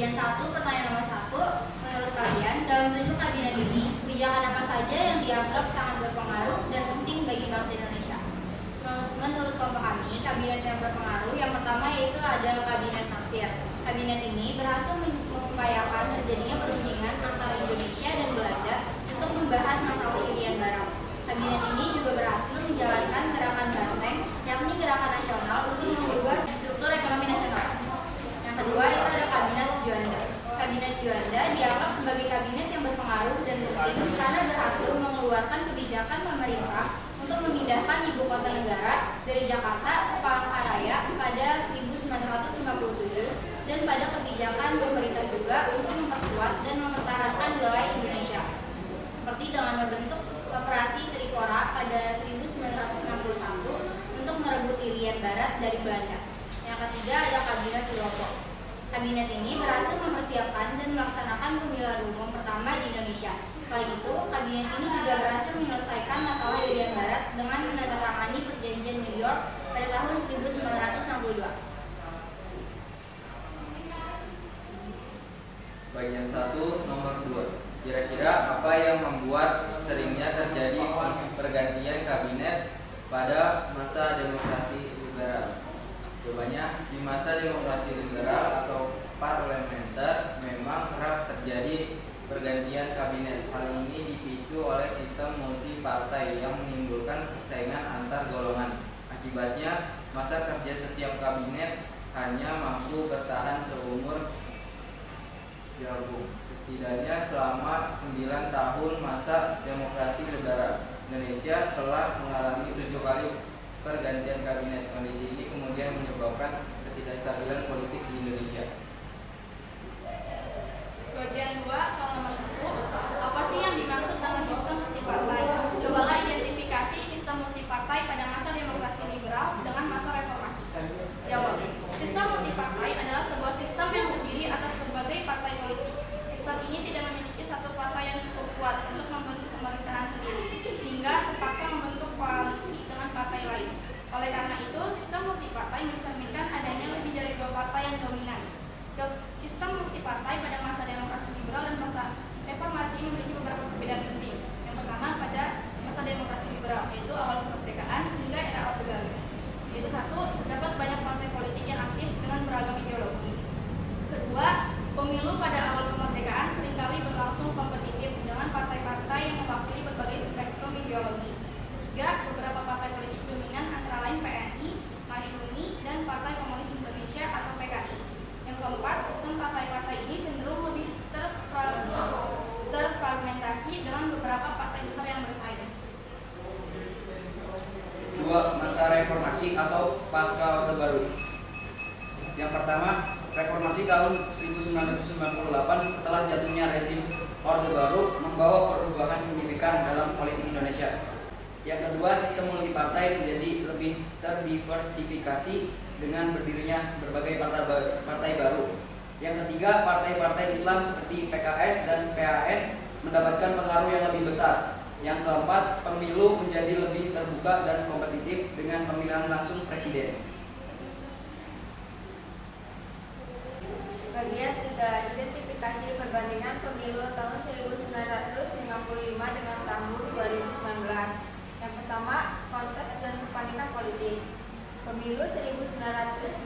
Ujian 1, pertanyaan nomor 1. Menurut kalian, dalam 7 kabinet ini, kebijakan apa saja yang dianggap sangat berpengaruh dan penting bagi bangsa Indonesia? Menurut kelompok kami, kabinet yang berpengaruh yang pertama yaitu ada kabinet Natsir. Kabinet ini berhasil mengupayakan terjadinya perundingan antara Indonesia dan Belanda untuk membahas masalah Irian Barat. Kabinet ini juga berhasil menjalankan gerakan Banteng, yakni gerakan nasional untuk mengubah struktur ekonomi nasional. Yang kedua itu ada kabinet Juanda. Kabinet Juanda dianggap sebagai kabinet yang berpengaruh dan penting karena berhasil mengeluarkan kebijakan pemerintah untuk memindahkan ibu kota negara dari Jakarta ke Palangkaraya pada 1957 dan pada kebijakan pemerintah juga untuk memperkuat dan mempertahankan wilayah Indonesia, seperti dengan membentuk Operasi Trikora pada 1961 untuk merebut Irian Barat dari Belanda. Yang ketiga ada Kabinet Wilopo. Kabinet ini berhasil mempersiapkan dan melaksanakan pemilihan umum pertama di Indonesia. Selain itu, kabinet ini juga berhasil menyelesaikan masalah Irian Barat dengan menandatangani Perjanjian New York pada tahun 1962. Bagian 1 nomor 2. Kira-kira apa yang membuat seringnya terjadi pergantian kabinet pada masa demokrasi liberal? Jawabannya, di masa demokrasi liberal atau parlementer memang kerap terjadi pergantian kabinet. Hal ini dipicu oleh sistem multipartai yang menimbulkan persaingan antar golongan. Akibatnya, masa kerja setiap kabinet hanya mampu bertahan seumur jagung, setidaknya selama 9 tahun masa demokrasi liberal. Indonesia telah mengalami 7 kali pergantian kabinet. Kondisi ini kemudian menyebabkan ketidakstabilan politik di Indonesia. Bagian 2, soal nomor 1. Apa sih yang dimaksud dengan sistem multipartai? Cobalah identifikasi sistem multipartai pada masa demokrasi liberal dengan masa reformasi. Jawab. Sistem multipartai adalah sebuah sistem yang terdiri atas berbagai partai politik. Sistem ini tidak memiliki satu partai yang cukup kuat untuk membentuk pemerintahan sendiri, sehingga terpaksa membentuk koalisi dengan partai lain. Oleh karena itu, sistem multipartai mencerminkan adanya lebih dari 2 partai yang dominan. Sistem multipartai pada masa demokrasi liberal dan masa reformasi memiliki beberapa perbedaan penting. Yang pertama pada masa demokrasi liberal, yaitu awal kemerdekaan hingga era Orde Baru. Yaitu 1, terdapat banyak partai politik yang aktif dengan beragam ideologi. Kedua, pemilu pada awal kemerdekaan seringkali berlangsung kompetitif dengan partai-partai yang mewakili berbagai spektrum ideologi. Ketiga, beberapa partai politik dominan antara lain PNI, Masyumi, dan Partai Komunis Indonesia atau PKI. Yang keempat, sistem partai-partai ini cenderung lebih terfragmentasi dengan beberapa partai besar yang bersaing. 2. Masa reformasi atau pasca Orde Baru. Yang pertama, reformasi tahun 1998 setelah jatuhnya rezim Orde Baru membawa perubahan signifikan dalam politik Indonesia. Yang kedua, sistem multipartai menjadi lebih terdiversifikasi dengan berdirinya berbagai partai baru. Yang ketiga, partai-partai Islam seperti PKS dan PAN mendapatkan pengaruh yang lebih besar. Yang keempat, pemilu menjadi lebih terbuka dan kompetitif dengan pemilihan langsung presiden. Bagian 3, identifikasi perbandingan pemilu tahun 1955 dengan tahun 2019. Yang pertama, konteks dan kepanikan politik. Pemilu 1955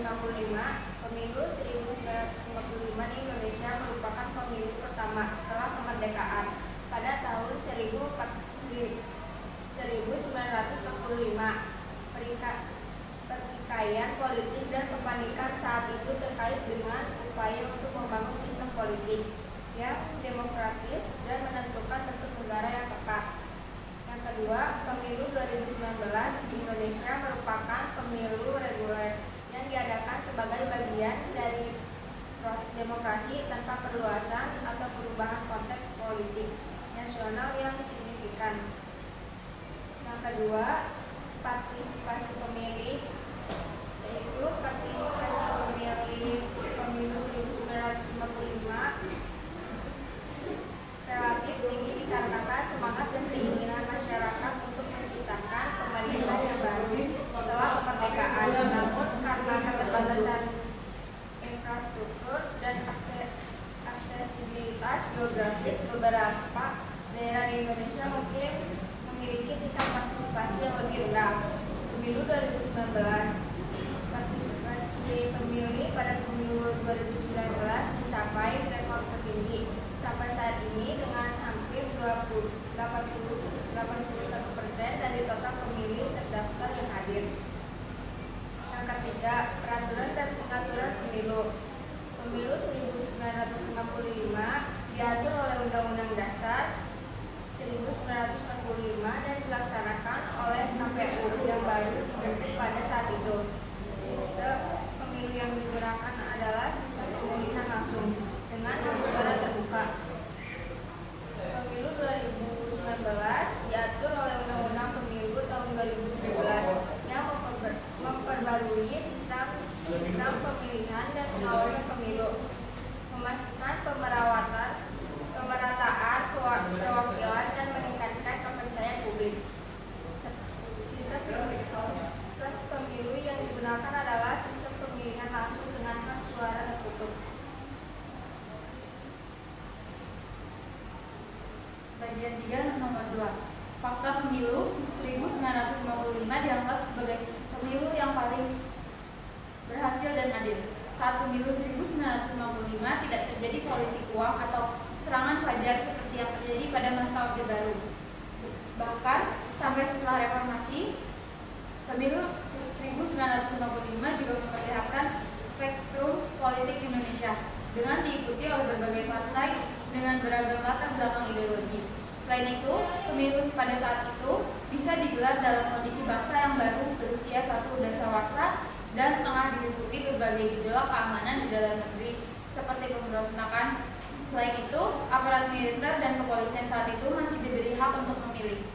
di Indonesia merupakan pemilu pertama setelah kemerdekaan pada tahun 1945. Pertikaian politik dan kepanikan saat itu terkait dengan upaya untuk membangun sistem politik yang demokratis dan menentukan bentuk negara yang tepat. Yang kedua, pemilu 2019 di Indonesia merupakan pemilu reguler yang diadakan sebagai bagian dari proses demokrasi tanpa perluasan atau perubahan konteks politik nasional yang signifikan. Yang kedua, partisipasi pemilih, yaitu partisipasi pemilih pemilu 1955 relatif tinggi dikarenakan semangat dan keinginan masyarakat untuk menciptakan pemerintahan yang baru setelah kemerdekaan. Namun karena keterbatasan infrastruktur dan akses geografis, beberapa daerah di Indonesia mungkin memiliki tingkat partisipasi yang lebih rendah. Pemilu 2019, partisipasi pemilih pada pemilu 2019 mencapai rekor tertinggi sampai saat ini dengan hampir 81% dari total pemilih terdaftar yang hadir. Yang ketiga, peraturan dan pengaturan pemilu. Pemilu 1955 diatur oleh Undang-Undang Dasar 1945 dan dilaksanakan oleh KPU yang baru dibentuk pada saat itu. Sistem pemilu yang digunakan adalah sistem pemilihan langsung dengan hak suara terbuka. Pemilu 2019 diatur oleh Undang-Undang Pemilu tahun 2017 yang memperbarui sistem pemilihan dan pengawasan pemilu, memastikan pemerataan perwakilan dan meningkatkan kepercayaan publik. Sistem pemilu yang digunakan adalah sistem pemilihan langsung dengan hak suara tertutup. Bagian 3 nomor 2. Fakta pemilu 1955 dianggap sebagai pemilu yang paling berhasil dan adil. Saat pemilu 1955 tidak terjadi politik uang atau serangan fajar seperti yang terjadi pada masa Orde Baru. Bahkan sampai setelah reformasi, pemilu 1955 juga memperlihatkan spektrum politik Indonesia dengan diikuti oleh berbagai partai dengan beragam latar belakang ideologi. Selain itu, pemilu pada saat itu bisa digelar dalam kondisi bangsa yang baru berusia 1 dasawarsa dan tengah diliputi berbagai gejolak keamanan di dalam negeri seperti pemberontakan. Selain itu, aparat militer dan kepolisian saat itu masih diberi hak untuk memilih.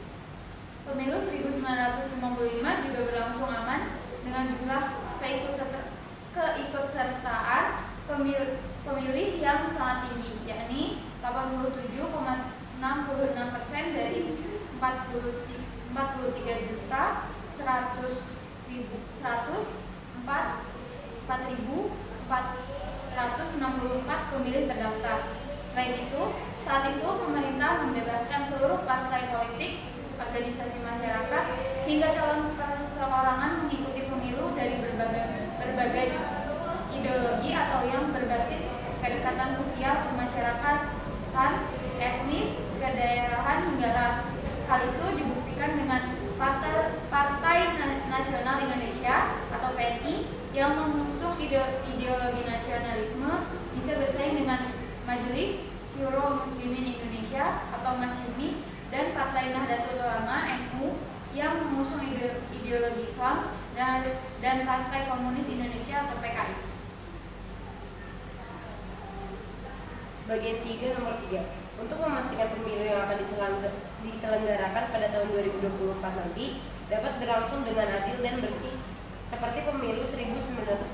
Pemilu 1955 juga berlangsung aman dengan jumlah keikutsertaan pemilih yang sangat tinggi, yakni 87,66% dari 43.104.464 pemilih terdaftar. Selain itu, saat itu pemerintah membebaskan seluruh partai politik, organisasi masyarakat, hingga calon perseorangan mengikuti pemilu dari berbagai ideologi atau yang berbasis keikatan sosial, kemasyarakatan, etnis, kedaerahan hingga ras. Hal itu dibuktikan dengan Partai Nasional Indonesia atau PNI yang mengusung ideologi nasionalisme bisa bersaing dengan Majelis Syuro Muslimin Indonesia atau Masyumi dan Partai Nahdlatul Ulama NU yang mengusung ideologi Islam dan Partai Komunis Indonesia atau PKI. Bagian 3 nomor 3. Untuk memastikan pemilu yang akan diselenggarakan pada tahun 2024 nanti dapat berlangsung dengan adil dan bersih seperti pemilu 1955.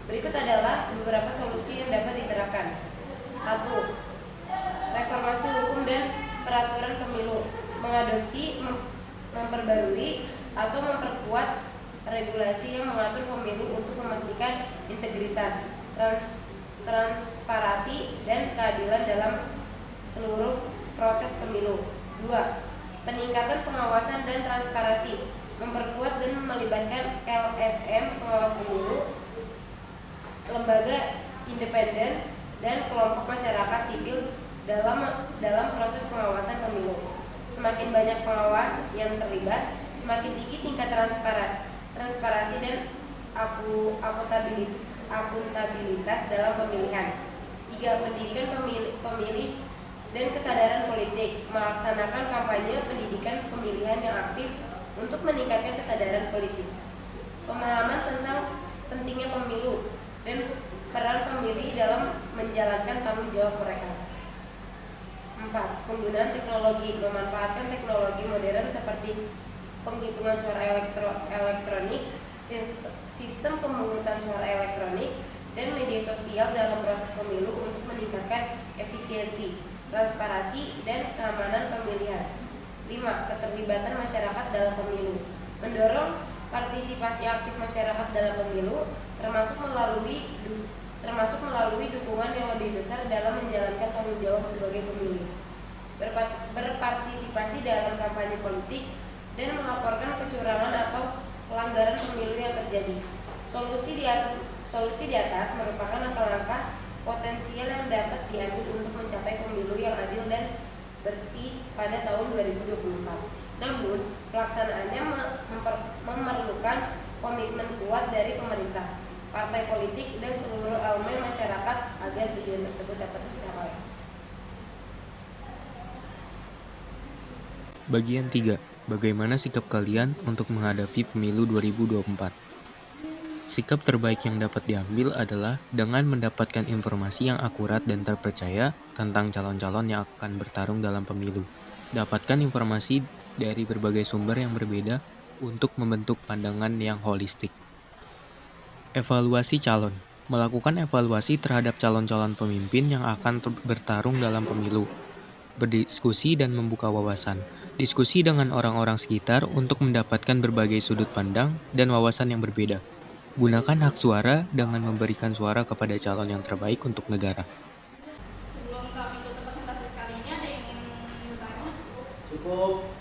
Berikut adalah beberapa solusi yang dapat diterapkan. 1. Reformasi hukum dan peraturan pemilu, mengadopsi, memperbarui, atau memperkuat regulasi yang mengatur pemilu untuk memastikan integritas, transparansi, dan keadilan dalam seluruh proses pemilu. 2. Peningkatan pengawasan dan transparansi, memperkuat dan melibatkan LSM pengawas pemilu, lembaga independen, dan kelompok masyarakat sipil dalam proses pengawasan pemilu. Semakin banyak pengawas yang terlibat, semakin tinggi tingkat transparansi dan akuntabilitas dalam pemilihan. 3. Pendidikan pemilih dan kesadaran politik, melaksanakan kampanye pendidikan pemilihan yang aktif untuk meningkatkan kesadaran politik. Pemahaman tentang pentingnya pemilu dan peran pemilih dalam menjalankan tanggung jawab mereka. 4. Penggunaan teknologi, memanfaatkan teknologi modern seperti penghitungan suara elektronik, sistem pemungutan suara elektronik, dan media sosial dalam proses pemilu untuk meningkatkan efisiensi, transparansi, dan keamanan pemilihan. 5. Keterlibatan masyarakat dalam pemilu, mendorong partisipasi aktif masyarakat dalam pemilu, termasuk melalui termasuk melalui dukungan yang lebih besar dalam menjalankan tanggung jawab sebagai pemilih, berpartisipasi dalam kampanye politik, dan melaporkan kecurangan atau pelanggaran pemilu yang terjadi. Solusi di atas merupakan langkah-langkah potensial yang dapat diambil untuk mencapai pemilu yang adil dan bersih pada tahun 2024. Namun, pelaksanaannya memerlukan komitmen kuat dari pemerintah, partai politik, dan seluruh elemen masyarakat agar tujuan tersebut dapat tercapai. Bagian 3. Bagaimana sikap kalian untuk menghadapi pemilu 2024? Sikap terbaik yang dapat diambil adalah dengan mendapatkan informasi yang akurat dan terpercaya tentang calon-calon yang akan bertarung dalam pemilu. Dapatkan informasi dari berbagai sumber yang berbeda untuk membentuk pandangan yang holistik. Evaluasi calon. Melakukan evaluasi terhadap calon-calon pemimpin yang akan bertarung dalam pemilu. Berdiskusi dan membuka wawasan. Diskusi dengan orang-orang sekitar untuk mendapatkan berbagai sudut pandang dan wawasan yang berbeda. Gunakan hak suara dengan memberikan suara kepada calon yang terbaik untuk negara. Sebelum kami tutup presentasi kali ini, ada yang ingin bertanya? Cukup.